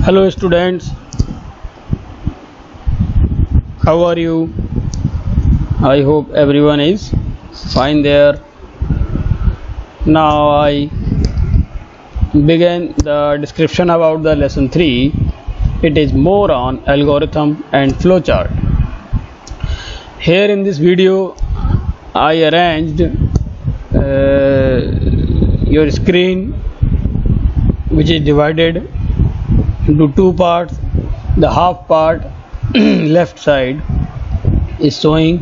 Hello students, how are you? I hope everyone is fine there. Now I begin the description about the lesson 3. It is more on algorithm and flowchart. Here in this video I arranged your screen, which is divided into two parts. The half part left side is showing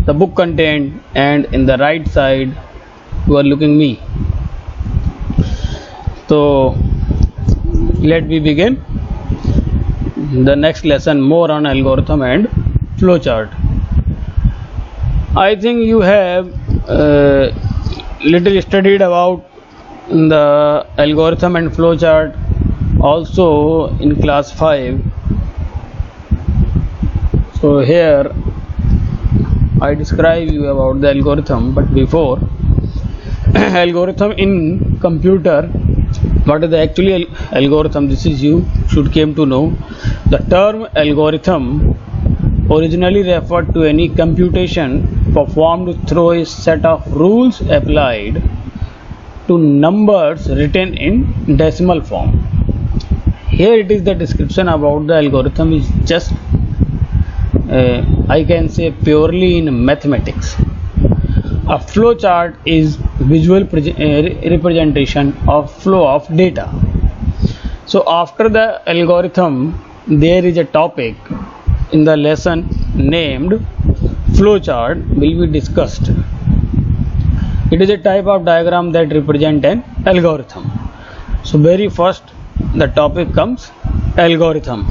the book content, and in the right side you are looking me. So let me begin the next lesson, more on algorithm and flowchart. I think you have little studied about the algorithm and flowchart also in class 5. So here I describe you about the algorithm, but before algorithm in computer, what is the actually algorithm? This is you should came to know. The term algorithm originally referred to any computation performed through a set of rules applied to numbers written in decimal form. Here it is the description about the algorithm is just I can say purely in mathematics. A flowchart is visual representation of flow of data. So after the algorithm there is a topic in the lesson named flowchart will be discussed. It is a type of diagram that represent an algorithm. So very first the topic comes algorithm.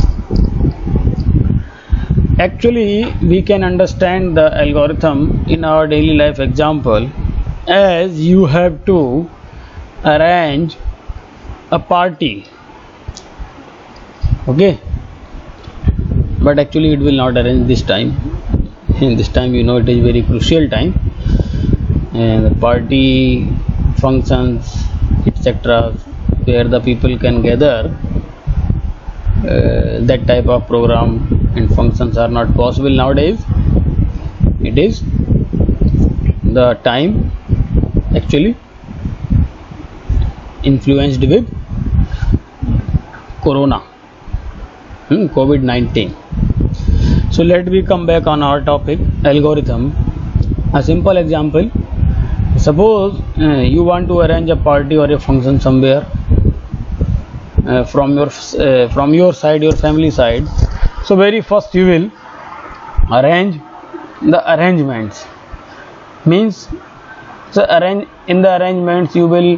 Actually we can understand the algorithm in our daily life example, as you have to arrange a party, okay, but actually it will not arrange this time. In this time, you know, it is very crucial time, and the party functions etc where the people can gather, that type of program and functions are not possible nowadays. It is the time actually influenced with corona, COVID-19. So let me come back on our topic algorithm. A simple example: suppose you want to arrange a party or a function somewhere from your side, your family side. So very first you will arrange the arrangements, means so in the arrangements you will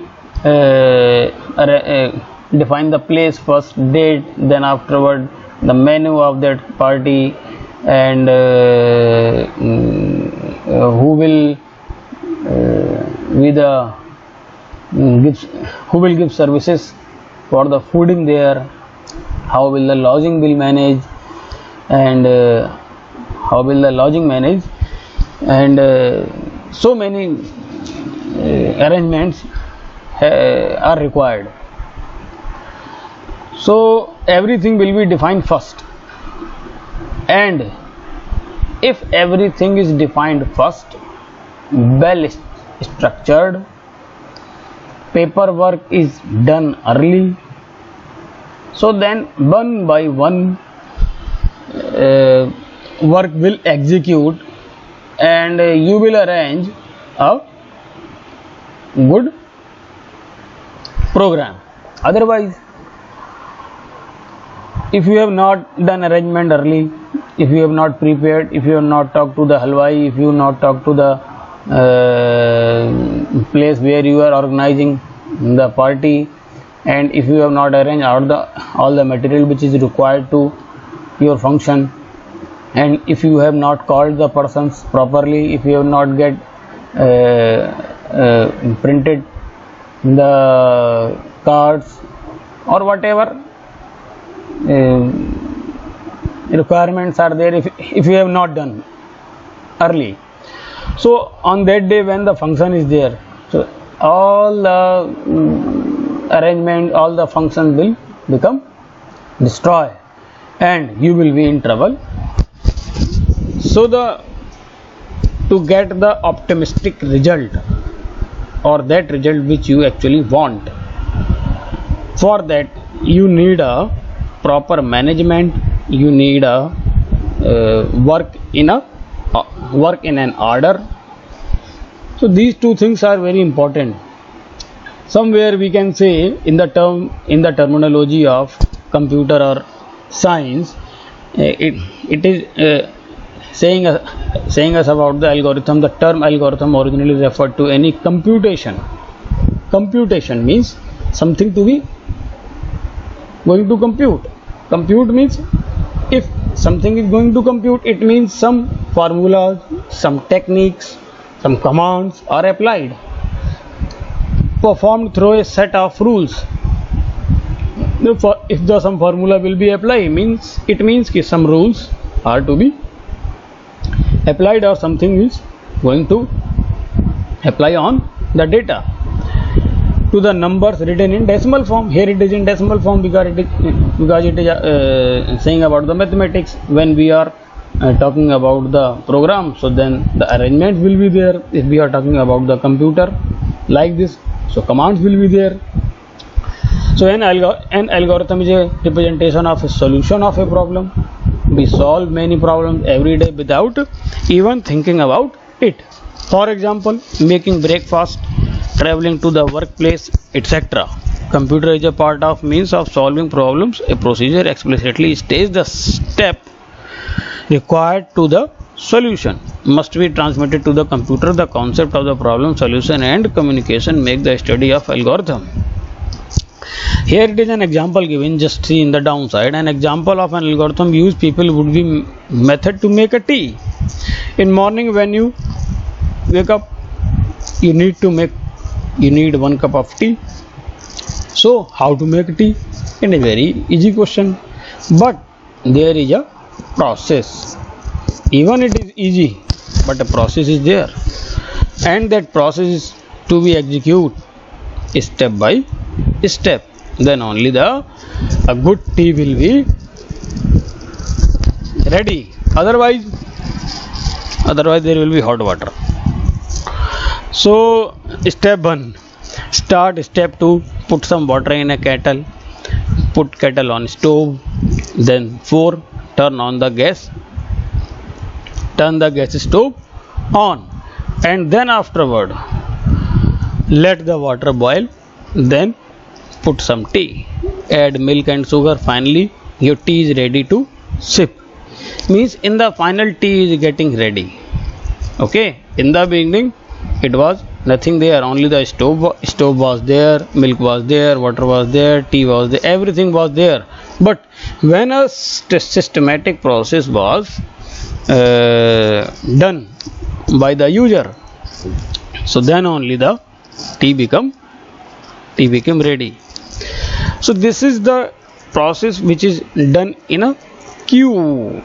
define the place first, date, then afterward the menu of that party, and who will who will give services for the fooding there, how will the lodging will manage, and how will the lodging manage, and so many arrangements are required. So everything will be defined first, and if everything is defined first, well structured, paperwork is done early, so then one by one work will execute, and you will arrange a good program. Otherwise, if you have not done arrangement early, if you have not prepared, if you have not talked to the halwai, if you have not talked to the place where you are organizing the party, and if you have not arranged all the material which is required to your function, and if you have not called the persons properly, if you have not get printed the cards or whatever requirements are there, if you have not done early, so on that day when the function is there, so all the arrangement, all the functions will become destroy, and you will be in trouble. So to get the optimistic result, or that result which you actually want, for that you need a proper management, you need a work in an order. So these two things are very important. Somewhere we can say in the terminology of computer or science, it is saying us about the algorithm. The term algorithm originally referred to any computation. Computation means something to be going to compute. Compute means if something is going to compute, it means some formulas, some techniques, some commands are applied, performed through a set of rules. If some formula will be applied, it means that some rules are to be applied, or something is going to apply on the data. To the numbers written in decimal form, here it is in decimal form because it is saying about the mathematics. When we are talking about the program, so then the arrangement will be there. If we are talking about the computer like this, so commands will be there. So an algorithm is a representation of a solution of a problem. We solve many problems every day without even thinking about it. For example, making breakfast, traveling to the workplace, etc. Computer is a part of means of solving problems. A procedure explicitly states the step required to the solution must be transmitted to the computer. The concept of the problem solution and communication make the study of algorithm. Here it is an example given, just see in the downside. An example of an algorithm used people would be method to make a tea. In morning when you wake up, you need 1 cup of tea. So how to make tea? It is a very easy question, but there is a process. Even it is easy, but a process is there, and that process is to be executed step by step. Then only a good tea will be ready. Otherwise there will be hot water. So step 1, start. Step 2, put some water in a kettle, put kettle on stove. Then 4, turn on the gas, turn the gas stove on, and then afterward let the water boil. Then put some tea, add milk and sugar. Finally your tea is ready to sip. Means in the final tea is getting ready. Okay, in the beginning it was nothing there, only the stove was there, milk was there, water was there, tea was there, everything was there. But when a systematic process was done by the user, so then only the tea became ready. So this is the process which is done in a queue,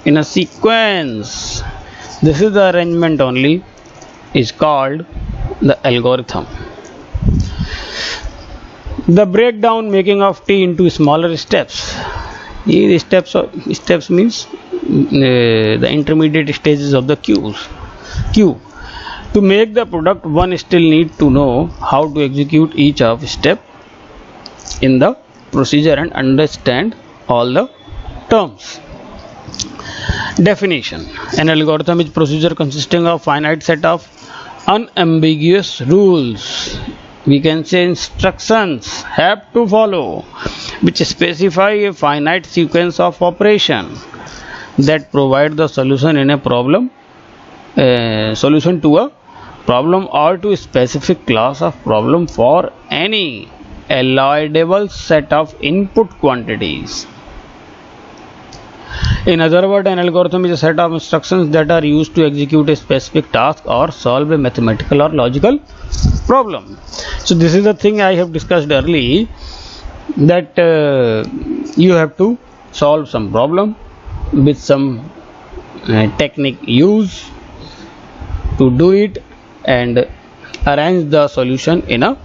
in a sequence. This is the arrangement only is called the algorithm. The breakdown making of tea into smaller steps. These steps means the intermediate stages of the queue. To make the product, one still need to know how to execute each of step in the procedure and understand all the terms. Definition: an algorithm is procedure consisting of finite set of unambiguous rules, we can say instructions, have to follow, which specify a finite sequence of operation that provide the solution in a problem, solution to a problem or to a specific class of problem for any allowable set of input quantities. In other words, an algorithm is a set of instructions that are used to execute a specific task or solve a mathematical or logical problem. So this is the thing I have discussed earlier, that you have to solve some problem with some technique used to do it and arrange the solution in a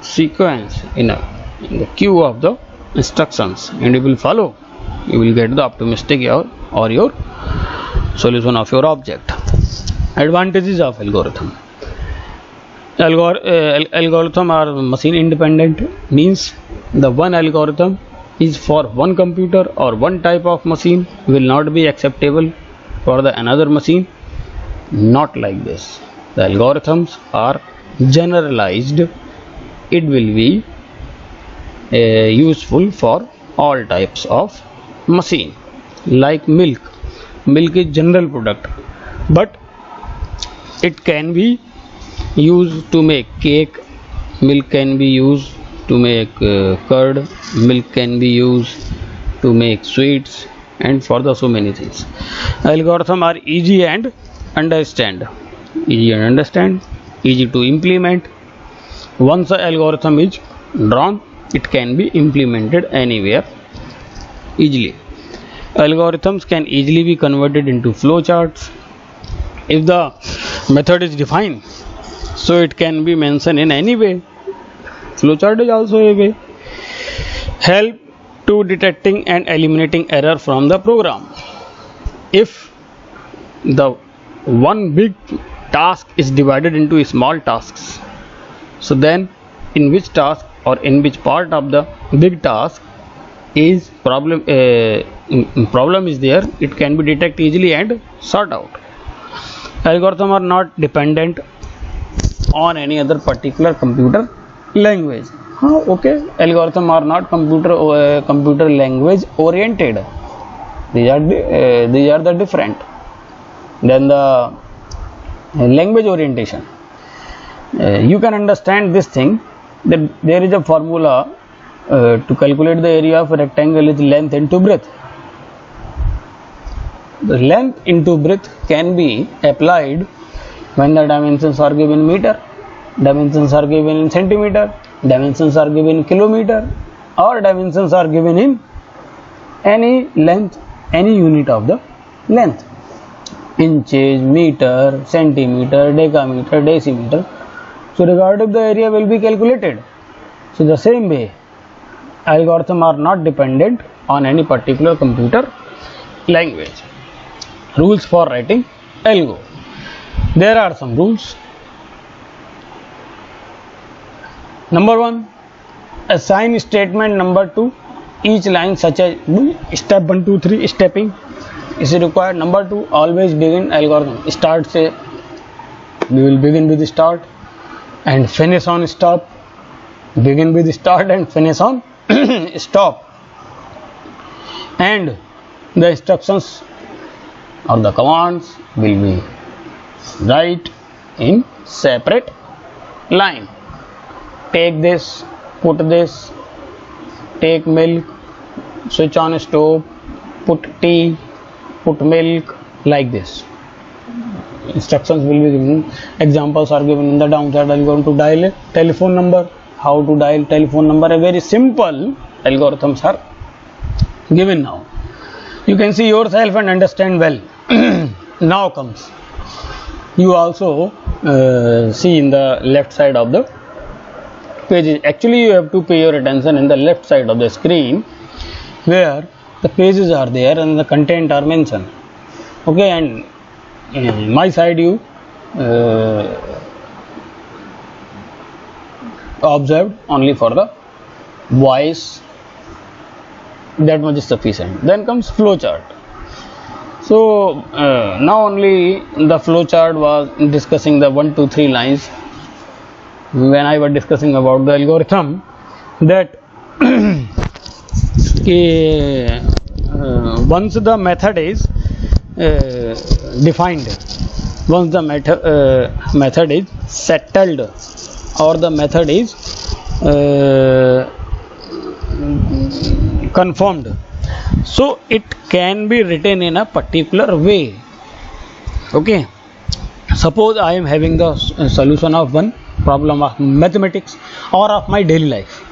sequence, in the queue of the instructions and you will follow, you will get the optimistic or your solution of your object. Advantages of algorithm. Algorithm are machine independent, means the one algorithm is for one computer or one type of machine will not be acceptable for the another machine. Not like this. The algorithms are generalized. It will be useful for all types of machine. Like milk. Milk is general product, but it can be used to make cake. Milk can be used to make curd. Milk can be used to make sweets and for the so many things. Algorithm are easy and understand. Easy to implement. Once the algorithm is drawn, it can be implemented anywhere easily. Algorithms can easily be converted into flowcharts. If the method is defined, so it can be mentioned in any way. Flowchart is also a way. Help to detecting and eliminating error from the program. If the one big task is divided into small tasks, so then in which task or in which part of the big task is problem is there, it can be detected easily and sort out. Algorithms are not dependent on any other particular computer language. Okay, algorithms are not computer language oriented. These are the different. Then the language orientation. You can understand this thing, that there is a formula to calculate the area of a rectangle is length into breadth. The length into breadth can be applied when the dimensions are given in meter, dimensions are given in centimeter, dimensions are given in kilometer, or dimensions are given in any length, any unit of the length. Inches, meter, centimeter, decameter, decimeter. So regarding the area will be calculated. So the same way, algorithms are not dependent on any particular computer language. Rules for writing algo. There are some rules. Number 1, assign statement number to each line, such as step 1, 2, 3 stepping is required. Number 2, always begin algorithm. Start say, we will begin with start and finish on stop. Begin with start and finish on stop. And the instructions or the commands will be write in separate line. Take this, put this, take milk, switch on stove, put tea, put milk, like this. Instructions will be given. Examples are given in the downside. I am going to dial a telephone number. How to dial telephone number? A very simple algorithms are given now. You can see yourself and understand well. Now comes. You also see in the left side of the pages. Actually, you have to pay your attention in the left side of the screen, where the pages are there and the content are mentioned. Okay, and in my side you observed only for the voice. That much is sufficient. Then comes flowchart. So now only the flowchart was discussing the 1, 2, 3 lines. When I was discussing about the algorithm, that once the method is defined, once the method is settled, or the method is confirmed, so it can be written in a particular way. Okay, suppose I am having the solution of one problem of mathematics or of my daily life,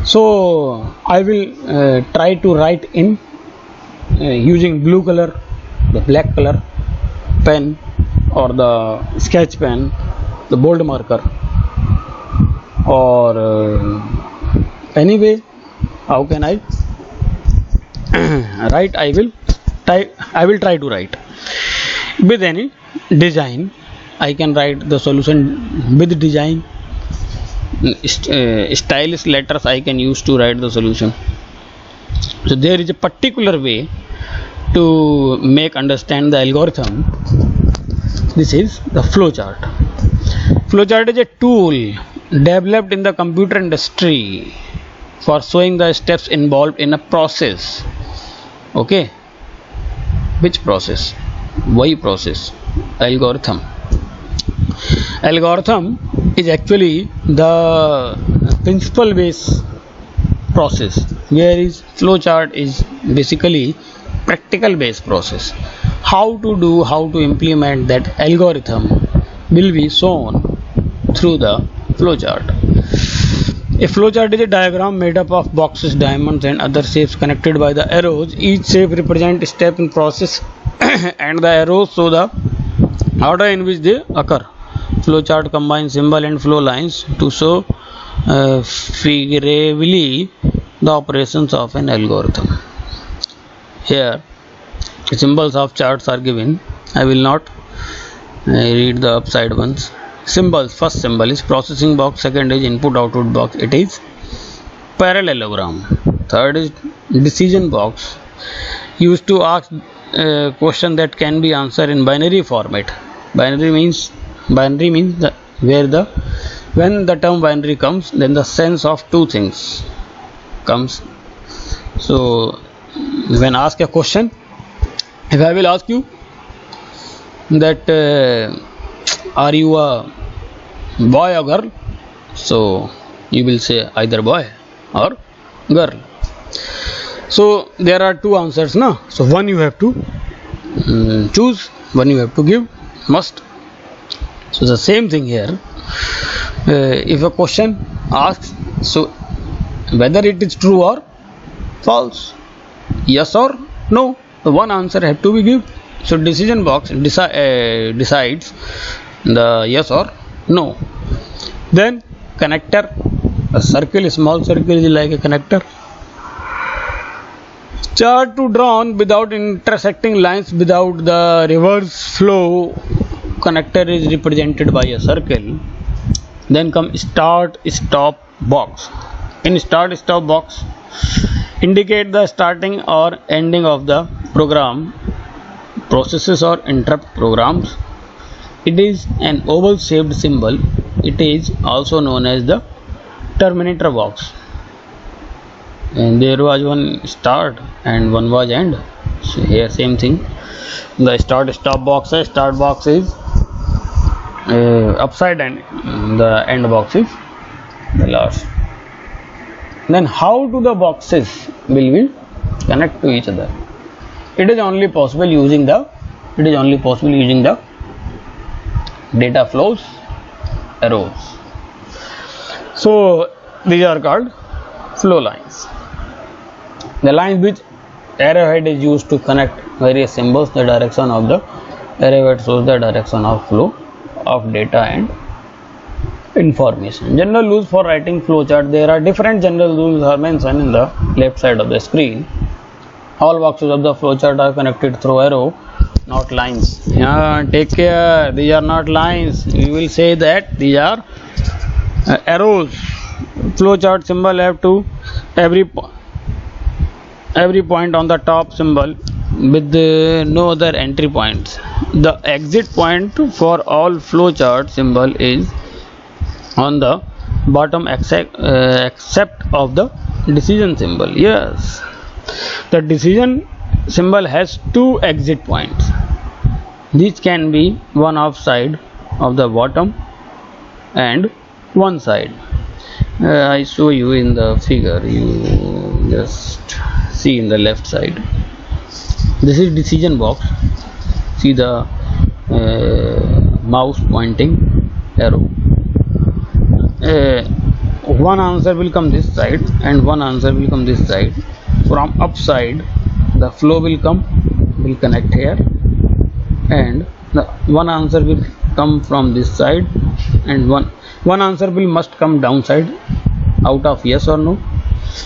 so I will try to write in using blue color, the black color pen, or the sketch pen, the bold marker, or anyway how can I write? I will try to write with any design. I can write the solution with design. Stylish letters I can use to write the solution. So there is a particular way to make understand the algorithm. This is the flowchart. Flowchart is a tool developed in the computer industry for showing the steps involved in a process. Okay, which process? Why process? Algorithm. Algorithm is actually the principle based process, whereas flowchart is basically practical based process. How to implement that algorithm will be shown through the flowchart. A flowchart is a diagram made up of boxes, diamonds, and other shapes connected by the arrows. Each shape represents a step in process, and the arrows show the order in which they occur. Flowchart combines symbol and flow lines to show figuratively the operations of an algorithm. Here, symbols of charts are given. I will not read the upside ones. Symbols. First symbol is processing box. Second is input output box. It is parallelogram. Third is decision box, used to ask a question that can be answered in binary format. Binary means when the term binary comes, then the sense of two things comes. So when ask a question, if I will ask you that are you a boy or girl, so you will say either boy or girl. So there are two answers now. So one you have to choose, one you have to give, must. So the same thing here. If a question asks, so whether it is true or false, yes or no, the one answer have to be given. So decision box decides the yes or no. Then connector, a circle, a small circle is like a connector. Chart to drawn without intersecting lines, without the reverse flow. Connector is represented by a circle. Then come start stop box. In start stop box, indicate the starting or ending of the program, processes or interrupt programs. It is an oval shaped symbol. It is also known as the terminator box. And there was one start and one was end. So here same thing. The start stop box is upside and the end box is the last. Then how do the boxes will connect to each other? It is only possible using the data flows arrows. So these are called flow lines. The lines which arrowhead is used to connect various symbols. The direction of the arrowhead shows the direction of flow of data and information. General rules for writing flowchart. There are different general rules are mentioned in the left side of the screen. All boxes of the flowchart are connected through arrow, not lines. Take care, these are not lines. We will say that these are arrows. Flowchart symbol have to every point on the top symbol with no other entry points. The exit point for all flowchart symbol is on the bottom except of the decision symbol. Yes, the decision symbol has two exit points. These can be one off side of the bottom and one side. I show you in the figure. You just see in the left side. This is decision box. See the mouse pointing arrow. One answer will come this side and one answer will come this side. From upside the flow will connect here, and the one answer will come from this side, and one answer will must come downside out of yes or no.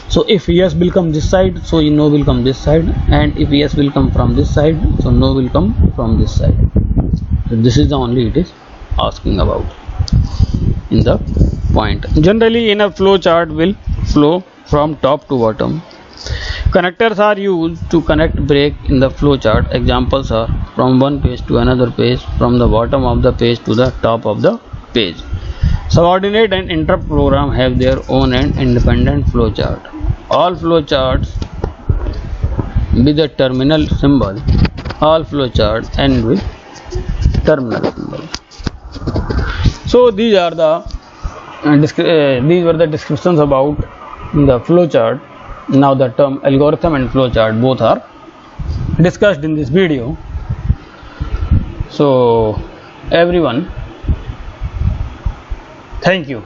So if yes will come this side, so no will come this side, and if yes will come from this side, so no will come from this side. So this is the only it is asking about in the point. Generally in a flow chart will flow from top to bottom. Connectors are used to connect break in the flow chart. Examples are from one page to another page, from the bottom of the page to the top of the page. Subordinate and interrupt program have their own and independent flow chart. All flow charts with a terminal symbol. All flow charts end with terminal symbol. So these are the these were the descriptions about the flow chart. Now the term algorithm and flow chart both are discussed in this video. So everyone, thank you.